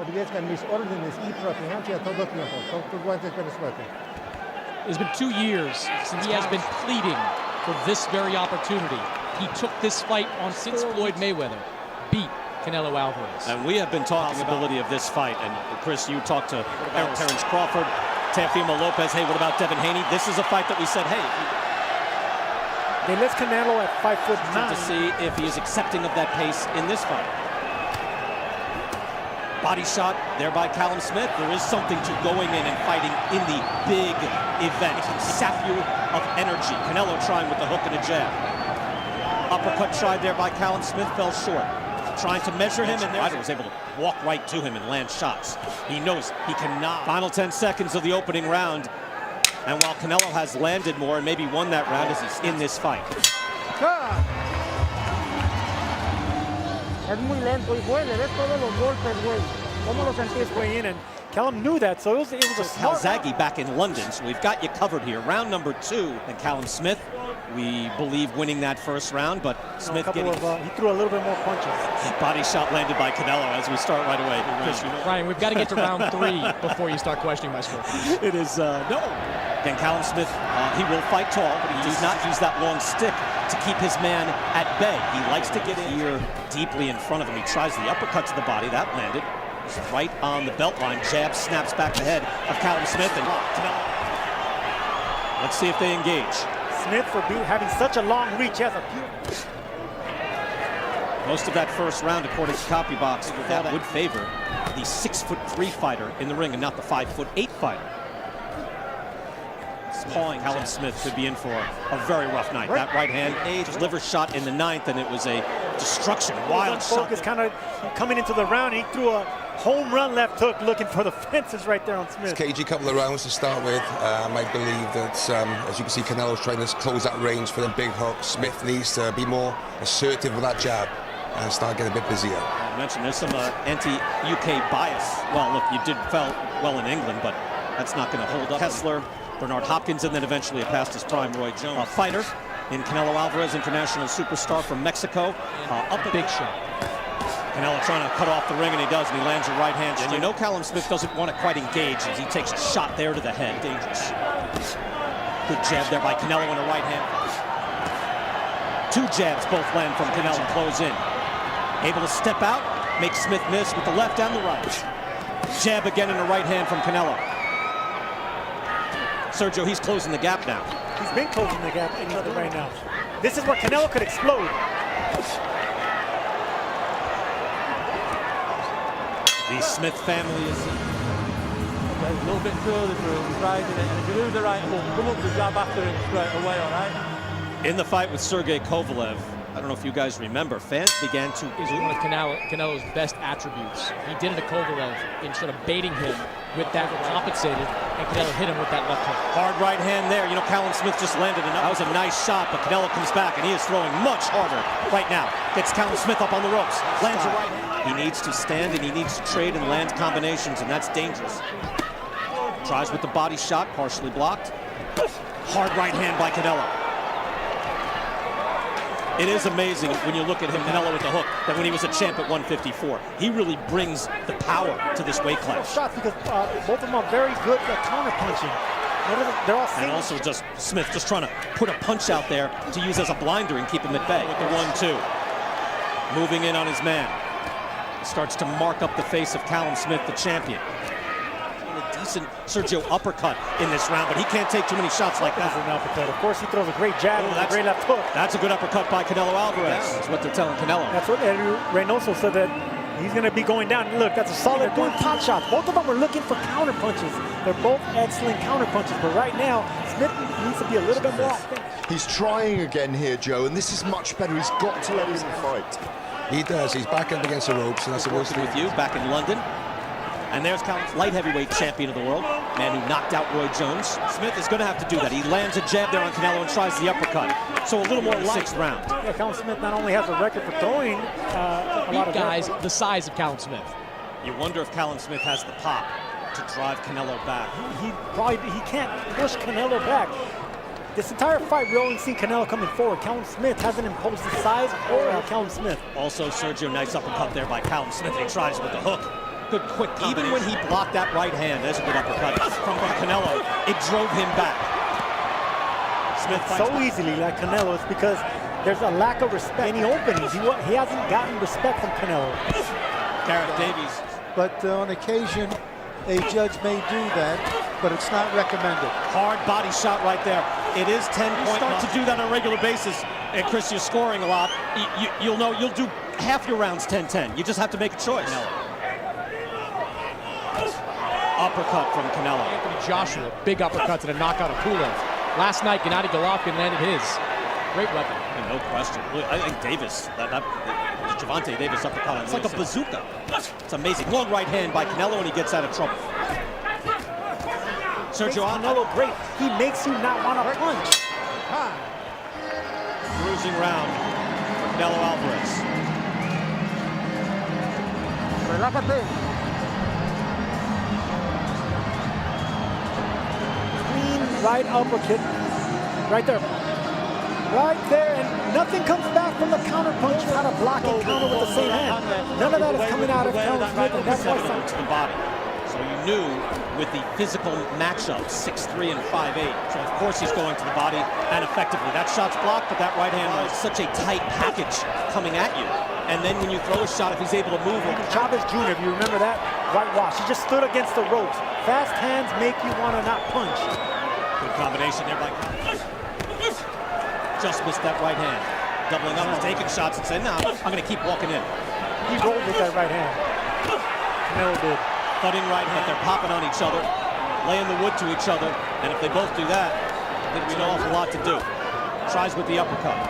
Podrían mis órdenes y propinancia todo tiempo. Tus guantes para suerte. It's been 2 years since he has been pleading for this very opportunity. He took this fight on since Floyd Mayweather beat Canelo Alvarez. And we have been talking the possibility of this fight. And Chris, you talked to Terrence Crawford, Teofimo Lopez. Hey, what about Devin Haney? This is a fight that we said, hey. They list Canelo at 5'9" to see if he is accepting of that pace in this fight. Body shot there by Callum Smith. There is something to going in and fighting in the big event. It can sap you of energy. Canelo trying with the hook and a jab. Uppercut tried there by Callum Smith, fell short. Trying to measure him, and Ryder was able to walk right to him and land shots. He knows he cannot. Final 10 seconds of the opening round. And while Canelo has landed more and maybe won that round as he's in this fight. Es muy lento y güey, le ves todos los golpes, güey. ¿Cómo lo sentís? Way in, and Callum knew that, so it was a smart. Calzaghe back in London, so we've got you covered here. Round number 2, and Callum Smith, we believe winning that first round, but Smith he threw a little bit more punches. Body shot landed by Canelo as we start right away. Ryan, we've got to get to round 3 before you start questioning my score. It is, no. Again, Callum Smith, he will fight tall, but he does not use that long stick to keep his man at bay. He likes to get in here deeply in front of him. He tries the uppercut to the body. That landed. He's right on the belt line. Jab snaps back the head of Callum Smith. And let's see if they engage. Smith, for having such a long reach, has a few. Most of that first round, according to Copybox, that would favor the 6'3" fighter in the ring and not the 5'8" fighter. Pawing Callum Smith could be in for a very rough night. That right hand, liver shot in the 9th, and it was a destruction. Wild shot. Is kind of coming into the round. He threw a home run left hook, looking for the fences right there on Smith. Cagey couple of rounds to start with. I believe that, as you can see, Canelo's trying to close that range for them big hooks. Smith needs to be more assertive with that jab and start getting a bit busier. I mentioned there's some anti-UK bias. Well, look, you did well in England, but that's not going to hold up. Kessler, Bernard Hopkins, and then eventually a past his prime Roy Jones. A fighter in Canelo Alvarez, international superstar from Mexico. Up a big shot. Canelo trying to cut off the ring, and he does, and he lands a right hand. And you know Callum Smith doesn't want to quite engage as he takes a shot there to the head. Dangerous. Good jab there by Canelo in a right hand. 2 jabs both land from Canelo and close in. Able to step out, make Smith miss with the left and the right. Jab again in the right hand from Canelo. Sergio, he's closing the gap now. He's been closing the gap right now. This is where Canelo could explode. The Smith family is a little bit too early for him, right? And if you lose the right hook, come up the jab after him straight away, all right? in the fight with Sergey Kovalev. I don't know if you guys remember, fans began to... Is one of Canelo's best attributes. He did it to Kovalev in sort of baiting him with that compensated, and Canelo hit him with that left hook. Hard right hand there. You know, Callum Smith just landed enough. That was a nice shot, but Canelo comes back, and he is throwing much harder right now. Gets Callum Smith up on the ropes. Lands a right hand. He needs to stand, and he needs to trade and land combinations, and that's dangerous. Tries with the body shot, partially blocked. Hard right hand by Canelo. It is amazing when you look at him, Canelo with the hook, that when he was a champ at 154, he really brings the power to this weight class. Shots because both of them are very good at counter punching. They're all and also just Smith just trying to put a punch out there to use as a blinder and keep him at bay with the 1-2. Moving in on his man. Starts to mark up the face of Callum Smith, the champion. Decent Sergio uppercut in this round, but he can't take too many shots like that. An uppercut. Of course, he throws a great jab and a great left hook. That's a good uppercut by Canelo Alvarez. That's what they're telling Canelo. That's what Reynoso said, that he's going to be going down. Look, that's a solid doing pot shots. Both of them are looking for counter punches. They're both excellent counter punches, but right now, Smith needs to be a little bit more offensive. He's trying again here, Joe, and this is much better. He's got to let him fight. He does. He's back up against the ropes, and that's the worst thing with you back in London. And there's Callum's light heavyweight champion of the world, man who knocked out Roy Jones. Smith is going to have to do that. He lands a jab there on Canelo and tries the uppercut. So a little more in the 6th round. Yeah, Callum Smith not only has a record for throwing a lot of guys the size of Callum Smith. You wonder if Callum Smith has the pop to drive Canelo back. He can't push Canelo back. This entire fight, we only see Canelo coming forward. Callum Smith hasn't imposed the size or Callum Smith. Also, Sergio, nice uppercut there by Callum Smith. He tries with the hook. good quick combination. Even when he blocked that right hand, there's a good uppercut from Canelo, it drove him back. Smith so easily like Canelo. It's because there's a lack of respect. Any openings, he hasn't gotten respect from Canelo. Garrett Davies. But on occasion, a judge may do that, but it's not recommended. Hard body shot right there. It is 10-point. You start to do that on a regular basis, and Chris, you're scoring a lot. You'll know you'll do half your rounds 10-10. You just have to make a choice. Uppercut from Canelo. Anthony Joshua, big uppercut to the knockout of Pulev. Last night, Gennady Golovkin landed his. Great weapon. No question. I think Davis, Gervonta Davis uppercut, it's like a bazooka. It's amazing. Long right hand by Canelo, and he gets out of trouble. Sergio Canelo great. He makes you not want to punch. Bruising round for Canelo Alvarez. Clean right uppercut. Right there. Right there, and nothing comes back from the counter punch. You gotta block and counter with the same hand. None of that is coming out of Callum Smith, and that's why to the body. So you knew with the physical matchup, 6'3" and 5'8". So of course he's going to the body, and effectively. That shot's blocked, but that right hand was such a tight package coming at you. And then when you throw a shot, if he's able to move. Chavez Jr., if you remember that, whitewash. He just stood against the ropes. Fast hands make you want to not punch. Good combination there by just missed that right hand. Doubling up, he's taking shots and saying, no, I'm going to keep walking in. He rolled with that right hand. Canelo did. Thudding right hand, they're popping on each other, laying the wood to each other, and if they both do that, I think we know an awful lot to do. Tries with the uppercut.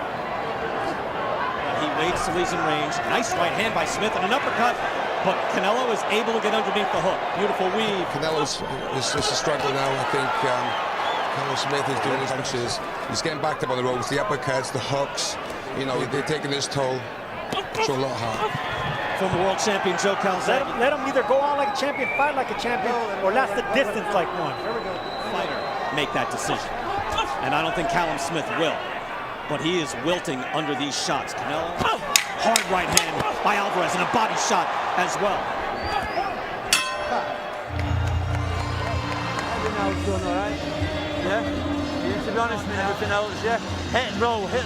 He waits till he's in range. Nice right hand by Smith and an uppercut, but Canelo is able to get underneath the hook. Beautiful weave. Canelo's is just a struggle now, I think. Callum Smith is doing his punches. He's getting backed up on the ropes, the uppercuts, the hooks. You know, they're taking his toll. Show a lot of heart. Former world champion Joe Calzaghe. Let him either go on like a champion, fight like a champion, or last the distance like one. Fighter make that decision. And I don't think Callum Smith will. But he is wilting under these shots. Canelo, hard right hand by Alvarez and a body shot as well. Now he's doing all right. Yeah, to be honest with everything else, yeah. Hit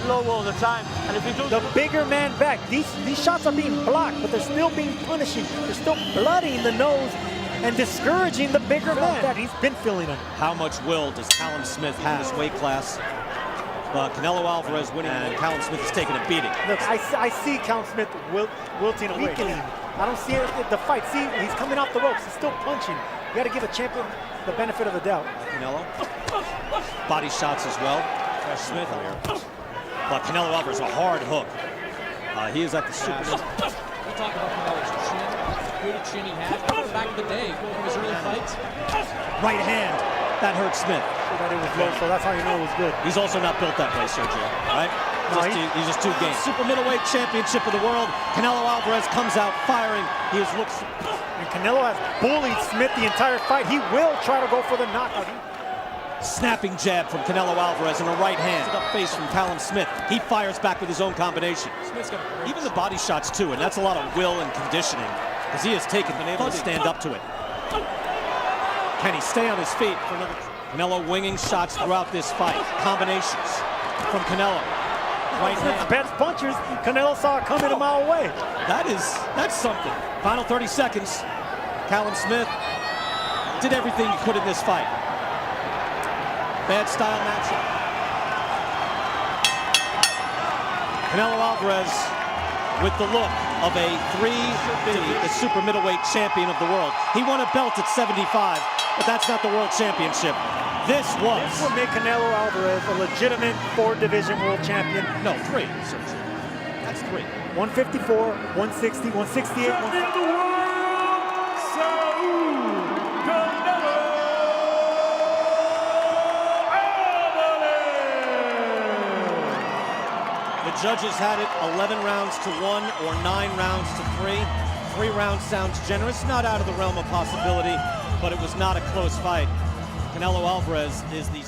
low all the time. And if he does... The bigger man back. These shots are being blocked, but they're still being punishing. They're still blooding the nose and discouraging the bigger man. That he's been feeling them. How much will does Callum Smith have in this weight class? Canelo Alvarez winning, and Callum Smith is taking a beating. Look, I see Callum Smith wilting away. Weakening. I don't see it in the fight. See, he's coming off the ropes. He's still punching. You got to give a champion the benefit of the doubt. Canelo, body shots as well. Smith here. But Canelo Alvarez, a hard hook. He is at the super. We talk about Canelo's chin, good chin he has. Back in the day, from his early fights. Right hand, that hurt Smith. That it was low, so that's how you know it was good. He's also not built that way, Sergio, right? No, he's just too game. Super middleweight championship of the world. Canelo Alvarez comes out firing. He has looked. And Canelo has bullied Smith the entire fight. He will try to go for the knockout. Snapping jab from Canelo Alvarez and a right hand. Up face from Callum Smith. He fires back with his own combination. Even the body shots too, and that's a lot of will and conditioning, because he has been able to stand up to it. Can he stay on his feet for another? Canelo winging shots throughout this fight. Combinations from Canelo. Right hand. Best punchers, Canelo saw it coming a mile away. That's something. Final 30 seconds. Callum Smith did everything he could in this fight. Bad style matchup. Canelo Alvarez with the look of a the super middleweight champion of the world. He won a belt at 75, but that's not the world championship. This would make Canelo Alvarez a legitimate 4-division world champion. No, 3. That's 3. 154, 160, 168, 160. The judges had it 11 rounds to 1 or 9 rounds to 3. 3 rounds sounds generous, not out of the realm of possibility, but it was not a close fight. Canelo Alvarez is the